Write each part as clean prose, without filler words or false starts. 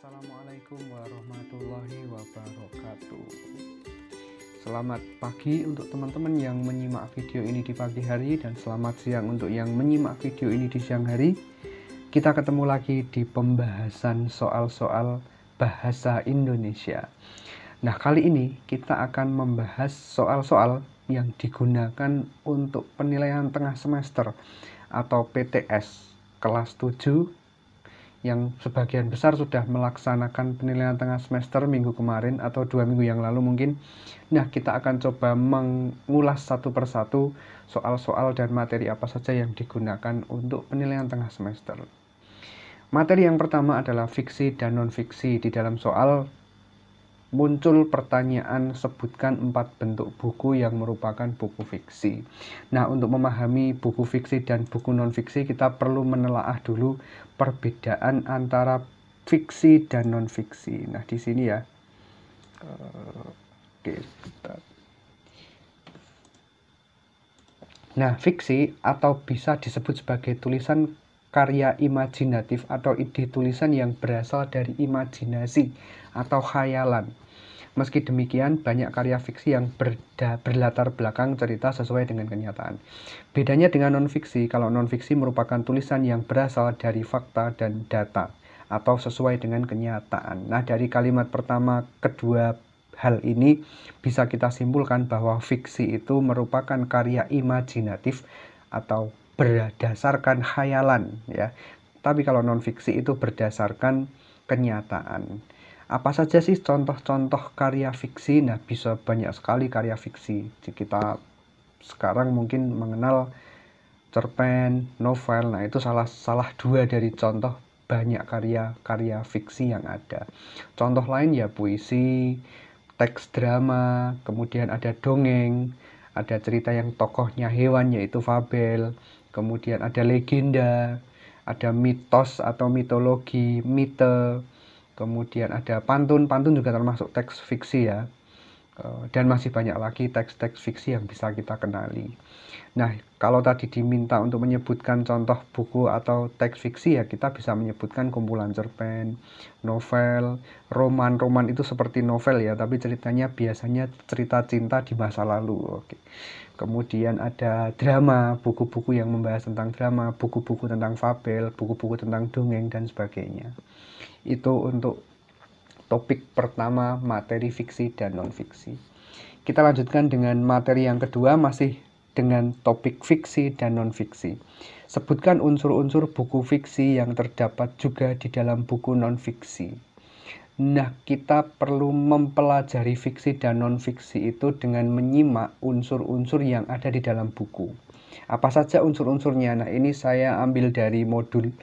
Assalamualaikum warahmatullahi wabarakatuh. Selamat pagi untuk teman-teman yang menyimak video ini di pagi hari, dan selamat siang untuk yang menyimak video ini di siang hari. Kita ketemu lagi di pembahasan soal-soal bahasa Indonesia. Nah, kali ini kita akan membahas soal-soal yang digunakan untuk penilaian tengah semester atau PTS kelas 7 yang sebagian besar sudah melaksanakan penilaian tengah semester minggu kemarin atau 2 minggu yang lalu mungkin. Nah, kita akan coba mengulas satu persatu soal-soal dan materi apa saja yang digunakan untuk penilaian tengah semester. Materi yang pertama adalah fiksi dan non-fiksi. Di dalam soal muncul pertanyaan, sebutkan 4 bentuk buku yang merupakan buku fiksi. Nah, untuk memahami buku fiksi dan buku non-fiksi, kita perlu menelaah dulu perbedaan antara fiksi dan non-fiksi. Nah, di sini ya. Nah, fiksi atau bisa disebut sebagai tulisan karya imajinatif atau ide tulisan yang berasal dari imajinasi atau khayalan. Meski demikian, banyak karya fiksi yang berlatar belakang cerita sesuai dengan kenyataan. Bedanya dengan non-fiksi, kalau non-fiksi merupakan tulisan yang berasal dari fakta dan data atau sesuai dengan kenyataan. Nah, dari kalimat pertama kedua hal ini bisa kita simpulkan bahwa fiksi itu merupakan karya imajinatif atau berdasarkan khayalan, ya. Tapi kalau non-fiksi itu berdasarkan kenyataan. Apa saja sih contoh-contoh karya fiksi? Nah, bisa banyak sekali karya fiksi. Kita sekarang mungkin mengenal cerpen, novel. Nah, itu salah dua dari contoh banyak karya fiksi yang ada. Contoh lain ya puisi, teks drama, kemudian ada dongeng, ada cerita yang tokohnya hewan yaitu fabel, kemudian ada legenda, ada mitos atau mitologi, mite, kemudian ada pantun juga termasuk teks fiksi ya, dan masih banyak lagi teks-teks fiksi yang bisa kita kenali. Nah, kalau tadi diminta untuk menyebutkan contoh buku atau teks fiksi, ya kita bisa menyebutkan kumpulan cerpen, novel, roman itu seperti novel ya, tapi ceritanya biasanya cerita cinta di masa lalu. Oke. Kemudian ada drama, buku-buku yang membahas tentang drama, buku-buku tentang fabel, buku-buku tentang dongeng dan sebagainya. Itu untuk topik pertama, materi fiksi dan non-fiksi. Kita lanjutkan dengan materi yang kedua, masih dengan topik fiksi dan non-fiksi. Sebutkan unsur-unsur buku fiksi yang terdapat juga di dalam buku non-fiksi. Nah, kita perlu mempelajari fiksi dan non-fiksi itu dengan menyimak unsur-unsur yang ada di dalam buku. Apa saja unsur-unsurnya? Nah, ini saya ambil dari modul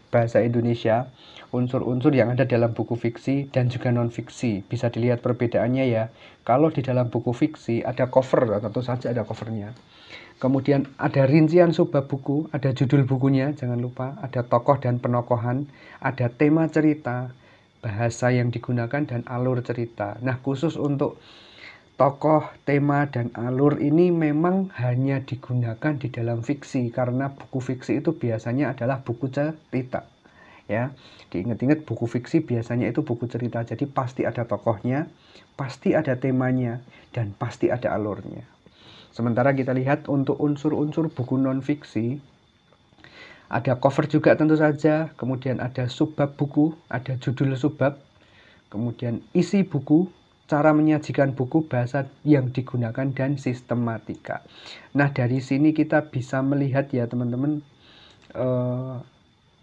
Bahasa Indonesia, unsur-unsur yang ada dalam buku fiksi dan juga non-fiksi. Bisa dilihat perbedaannya ya. Kalau di dalam buku fiksi ada cover, tentu saja ada covernya. Kemudian ada rincian subbab buku, ada judul bukunya, jangan lupa, ada tokoh dan penokohan, ada tema cerita, bahasa yang digunakan, dan alur cerita. Nah, khusus untuk tokoh, tema, dan alur ini memang hanya digunakan di dalam fiksi, karena buku fiksi itu biasanya adalah buku cerita. Ya, diingat-ingat buku fiksi biasanya itu buku cerita, jadi pasti ada tokohnya, pasti ada temanya, dan pasti ada alurnya. Sementara kita lihat untuk unsur-unsur buku non-fiksi, ada cover juga tentu saja, kemudian ada subbab buku, ada judul subbab, kemudian isi buku, cara menyajikan buku, bahasa yang digunakan, dan sistematika. Nah, dari sini kita bisa melihat ya teman-teman,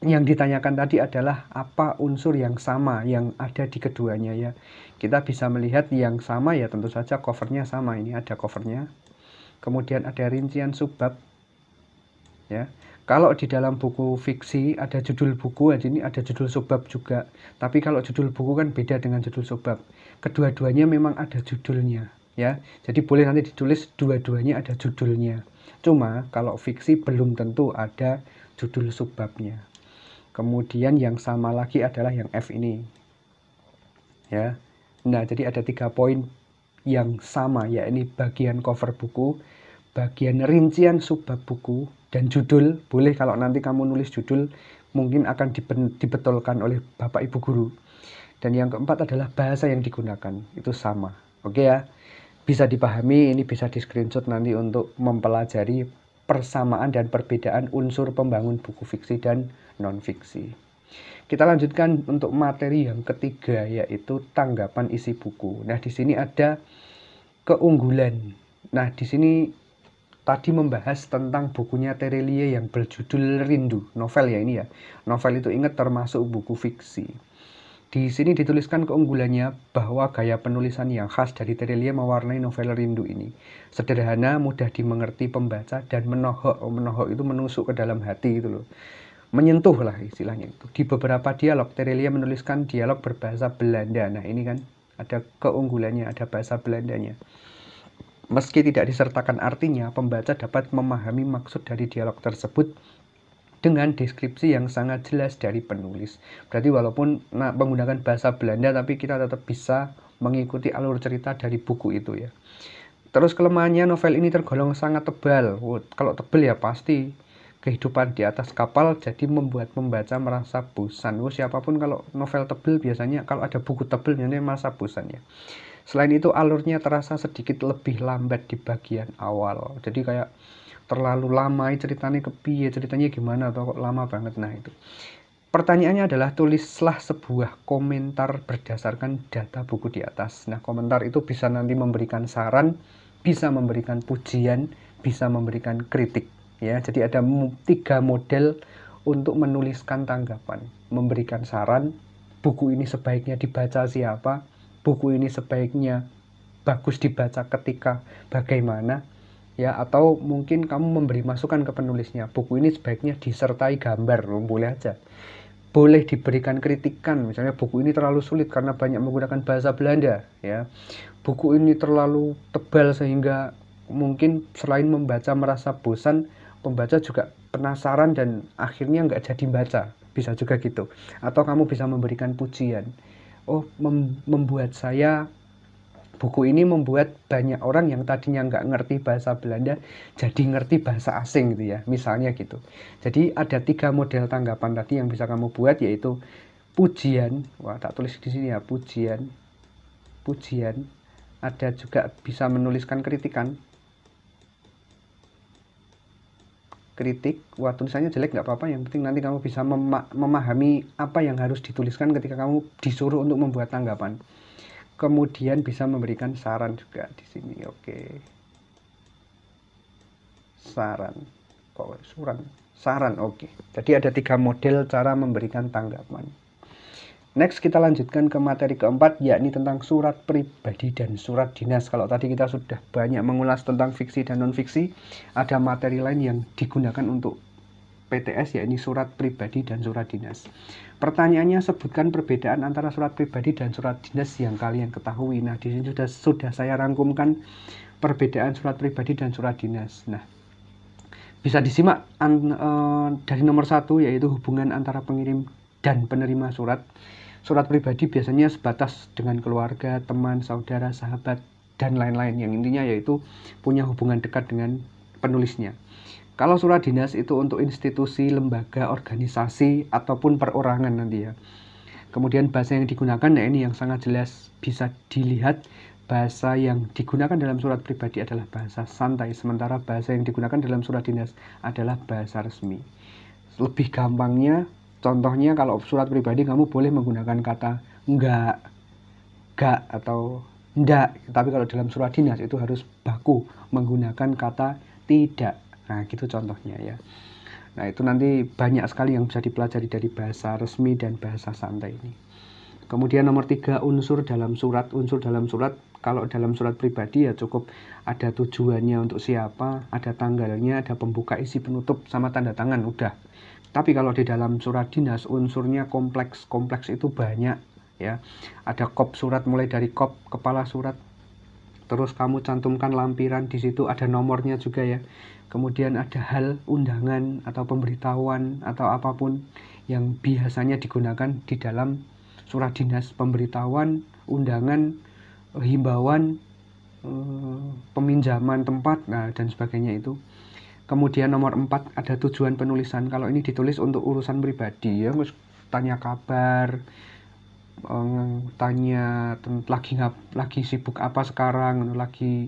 yang ditanyakan tadi adalah apa unsur yang sama yang ada di keduanya ya. Kita bisa melihat yang sama ya, tentu saja covernya sama, ini ada covernya. Kemudian ada rincian subbab ya. Kalau di dalam buku fiksi ada judul buku, ini ada judul subbab juga. Tapi kalau judul buku kan beda dengan judul subbab. Kedua-duanya memang ada judulnya ya. Jadi boleh nanti ditulis dua-duanya ada judulnya. Cuma kalau fiksi belum tentu ada judul subbabnya. Kemudian yang sama lagi adalah yang F ini. Ya. Nah, jadi ada 3 poin yang sama, ya, ini bagian cover buku, bagian rincian subbab buku, dan judul. Boleh kalau nanti kamu nulis judul mungkin akan dibetulkan oleh Bapak Ibu guru. Dan yang keempat adalah bahasa yang digunakan, itu sama. Oke ya, bisa dipahami, ini bisa di screenshot nanti untuk mempelajari persamaan dan perbedaan unsur pembangun buku fiksi dan non-fiksi. Kita lanjutkan untuk materi yang ketiga, yaitu tanggapan isi buku. Nah, di sini ada keunggulan. Nah, di sini tadi membahas tentang bukunya Terelie yang berjudul Rindu, novel ya ini ya. Novel itu ingat termasuk buku fiksi. Di sini dituliskan keunggulannya bahwa gaya penulisan yang khas dari Terelie mewarnai novel Rindu ini. Sederhana, mudah dimengerti pembaca, dan menohok. Menohok itu menusuk ke dalam hati gitu loh. Menyentuh lah istilahnya itu. Di beberapa dialog, Terelie menuliskan dialog berbahasa Belanda. Nah ini kan ada keunggulannya, ada bahasa Belandanya. Meski tidak disertakan artinya, pembaca dapat memahami maksud dari dialog tersebut dengan deskripsi yang sangat jelas dari penulis. Berarti walaupun menggunakan bahasa Belanda, tapi kita tetap bisa mengikuti alur cerita dari buku itu ya. Terus kelemahannya, novel ini tergolong sangat tebal. Kalau tebal ya pasti kehidupan di atas kapal, jadi membuat pembaca merasa bosan. Siapapun kalau novel tebal biasanya, kalau ada buku tebal biasanya merasa bosan ya. Selain itu alurnya terasa sedikit lebih lambat di bagian awal. Jadi kayak terlalu lama ceritanya ceritanya gimana atau kok lama banget. Nah itu. Pertanyaannya adalah tulislah sebuah komentar berdasarkan data buku di atas. Nah, komentar itu bisa nanti memberikan saran, bisa memberikan pujian, bisa memberikan kritik ya. Jadi ada 3 model untuk menuliskan tanggapan. Memberikan saran, buku ini sebaiknya dibaca siapa, buku ini sebaiknya bagus dibaca ketika bagaimana ya, atau mungkin kamu memberi masukan ke penulisnya, buku ini sebaiknya disertai gambar, boleh aja. Boleh diberikan kritikan, misalnya buku ini terlalu sulit karena banyak menggunakan bahasa Belanda ya, buku ini terlalu tebal sehingga mungkin selain membaca merasa bosan, pembaca juga penasaran dan akhirnya nggak jadi baca, bisa juga gitu. Atau kamu bisa memberikan pujian, oh membuat saya, buku ini membuat banyak orang yang tadinya nggak ngerti bahasa Belanda jadi ngerti bahasa asing gitu ya, misalnya gitu. Jadi ada 3 model tanggapan tadi yang bisa kamu buat, yaitu pujian, wah tak tulis di sini ya, pujian, ada juga bisa menuliskan kritikan, kritik, wah tulisannya jelek nggak apa-apa, yang penting nanti kamu bisa memahami apa yang harus dituliskan ketika kamu disuruh untuk membuat tanggapan. Kemudian bisa memberikan saran juga di sini. Oke, saran, saran. Oke, jadi ada 3 model cara memberikan tanggapan. Next kita lanjutkan ke materi keempat, yakni tentang surat pribadi dan surat dinas. Kalau tadi kita sudah banyak mengulas tentang fiksi dan non-fiksi, ada materi lain yang digunakan untuk PTS, yakni surat pribadi dan surat dinas. Pertanyaannya, sebutkan perbedaan antara surat pribadi dan surat dinas yang kalian ketahui. Nah, di sini sudah saya rangkumkan perbedaan surat pribadi dan surat dinas. Nah, bisa disimak dari nomor 1, yaitu hubungan antara pengirim dan penerima surat. Surat pribadi biasanya sebatas dengan keluarga, teman, saudara, sahabat, dan lain-lain. Yang intinya yaitu punya hubungan dekat dengan penulisnya. Kalau surat dinas itu untuk institusi, lembaga, organisasi, ataupun perorangan nanti ya. Kemudian bahasa yang digunakan, nah ini yang sangat jelas bisa dilihat. Bahasa yang digunakan dalam surat pribadi adalah bahasa santai, sementara bahasa yang digunakan dalam surat dinas adalah bahasa resmi. Lebih gampangnya, contohnya kalau surat pribadi kamu boleh menggunakan kata enggak, atau ndak. Tapi kalau dalam surat dinas itu harus baku menggunakan kata tidak. Nah gitu contohnya ya. Nah itu nanti banyak sekali yang bisa dipelajari dari bahasa resmi dan bahasa santai ini. Kemudian nomor 3, unsur dalam surat. Unsur dalam surat, kalau dalam surat pribadi ya cukup ada tujuannya untuk siapa, ada tanggalnya, ada pembuka, isi, penutup, sama tanda tangan, udah. Tapi kalau di dalam surat dinas unsurnya kompleks. Kompleks itu banyak ya. Ada kop surat, mulai dari kop, kepala surat. Terus kamu cantumkan lampiran, di situ ada nomornya juga ya. Kemudian ada hal, undangan atau pemberitahuan atau apapun yang biasanya digunakan di dalam surat dinas, pemberitahuan, undangan, himbauan, peminjaman tempat, nah dan sebagainya itu. Kemudian nomor 4 ada tujuan penulisan. Kalau ini ditulis untuk urusan pribadi ya, tanya kabar, tanya lagi sibuk apa sekarang, lagi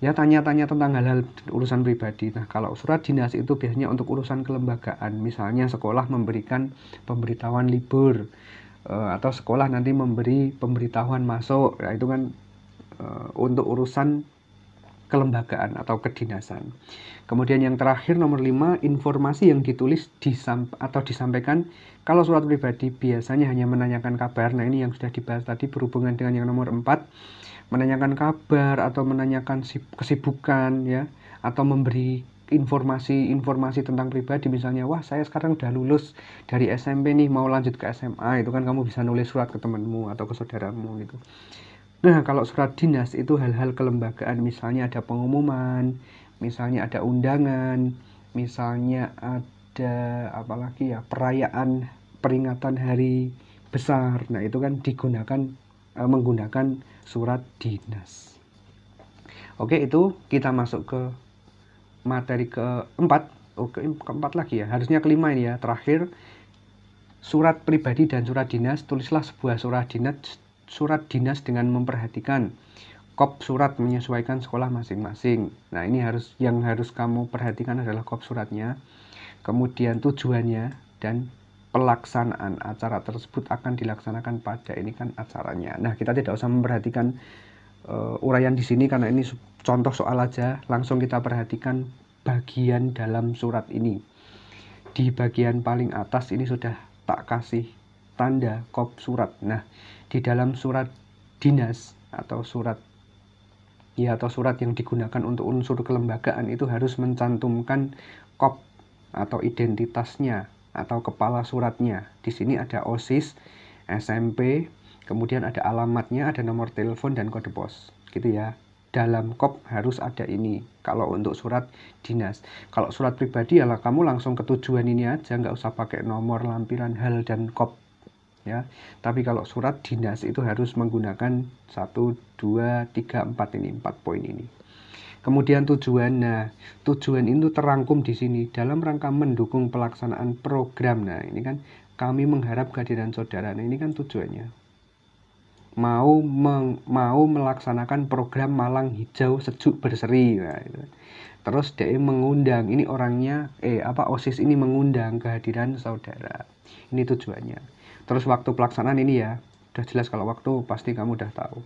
ya tanya-tanya tentang hal-hal urusan pribadi. Nah, kalau surat dinas itu biasanya untuk urusan kelembagaan, misalnya sekolah memberikan pemberitahuan libur, atau sekolah nanti memberi pemberitahuan masuk, ya itu kan untuk urusan kelembagaan atau kedinasan. Kemudian yang terakhir nomor 5, informasi yang ditulis atau disampaikan. Kalau surat pribadi biasanya hanya menanyakan kabar. Nah, ini yang sudah dibahas tadi berhubungan dengan yang nomor 4, menanyakan kabar atau menanyakan kesibukan ya, atau memberi informasi tentang pribadi, misalnya wah saya sekarang udah lulus dari SMP nih mau lanjut ke SMA, itu kan kamu bisa nulis surat ke temanmu atau ke saudaramu gitu. Nah, kalau surat dinas itu hal-hal kelembagaan, misalnya ada pengumuman, misalnya ada undangan, misalnya ada apalagi ya, perayaan peringatan hari besar. Nah, itu kan menggunakan surat dinas. Oke, itu kita masuk ke materi keempat. Oke, keempat lagi ya. Harusnya kelima ini ya, terakhir. Surat pribadi dan surat dinas. Tulislah sebuah surat dinas dengan memperhatikan kop surat menyesuaikan sekolah masing-masing. Nah, ini yang harus kamu perhatikan adalah kop suratnya, kemudian tujuannya, dan pelaksanaan acara tersebut akan dilaksanakan pada ini kan acaranya. Nah, kita tidak usah memperhatikan uraian di sini karena ini contoh soal aja. Langsung kita perhatikan bagian dalam surat ini. Di bagian paling atas ini sudah tak kasih tanda kop surat. Nah, di dalam surat dinas atau surat yang digunakan untuk unsur kelembagaan itu harus mencantumkan kop atau identitasnya atau kepala suratnya. Di sini ada OSIS, SMP, kemudian ada alamatnya, ada nomor telepon dan kode pos, gitu ya. Dalam kop harus ada ini kalau untuk surat dinas. Kalau surat pribadi ya kamu langsung ke tujuan ini aja, nggak usah pakai nomor, lampiran, hal, dan kop ya. Tapi kalau surat dinas itu harus menggunakan 1, 2, 3, 4 ini, 4 poin ini. Kemudian tujuan. Nah, tujuan itu terangkum di sini dalam rangka mendukung pelaksanaan program. Nah, ini kan kami mengharap kehadiran saudara. Nah, ini kan tujuannya. Mau melaksanakan program Malang Hijau Sejuk Berseri. Nah, itu. Terus dia mengundang, ini orangnya OSIS ini mengundang kehadiran saudara. Ini tujuannya. Terus waktu pelaksanaan ini ya, udah jelas kalau waktu pasti kamu udah tahu.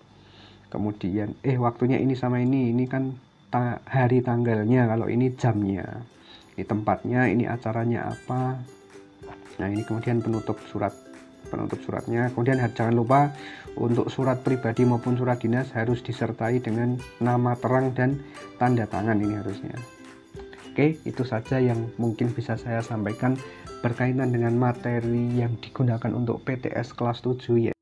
Kemudian waktunya ini sama ini kan hari tanggalnya, kalau ini jamnya. Ini tempatnya, ini acaranya apa. Nah, ini kemudian penutup suratnya. Kemudian jangan lupa untuk surat pribadi maupun surat dinas harus disertai dengan nama terang dan tanda tangan, ini harusnya. Oke, itu saja yang mungkin bisa saya sampaikan berkaitan dengan materi yang digunakan untuk PTS kelas 7 ya.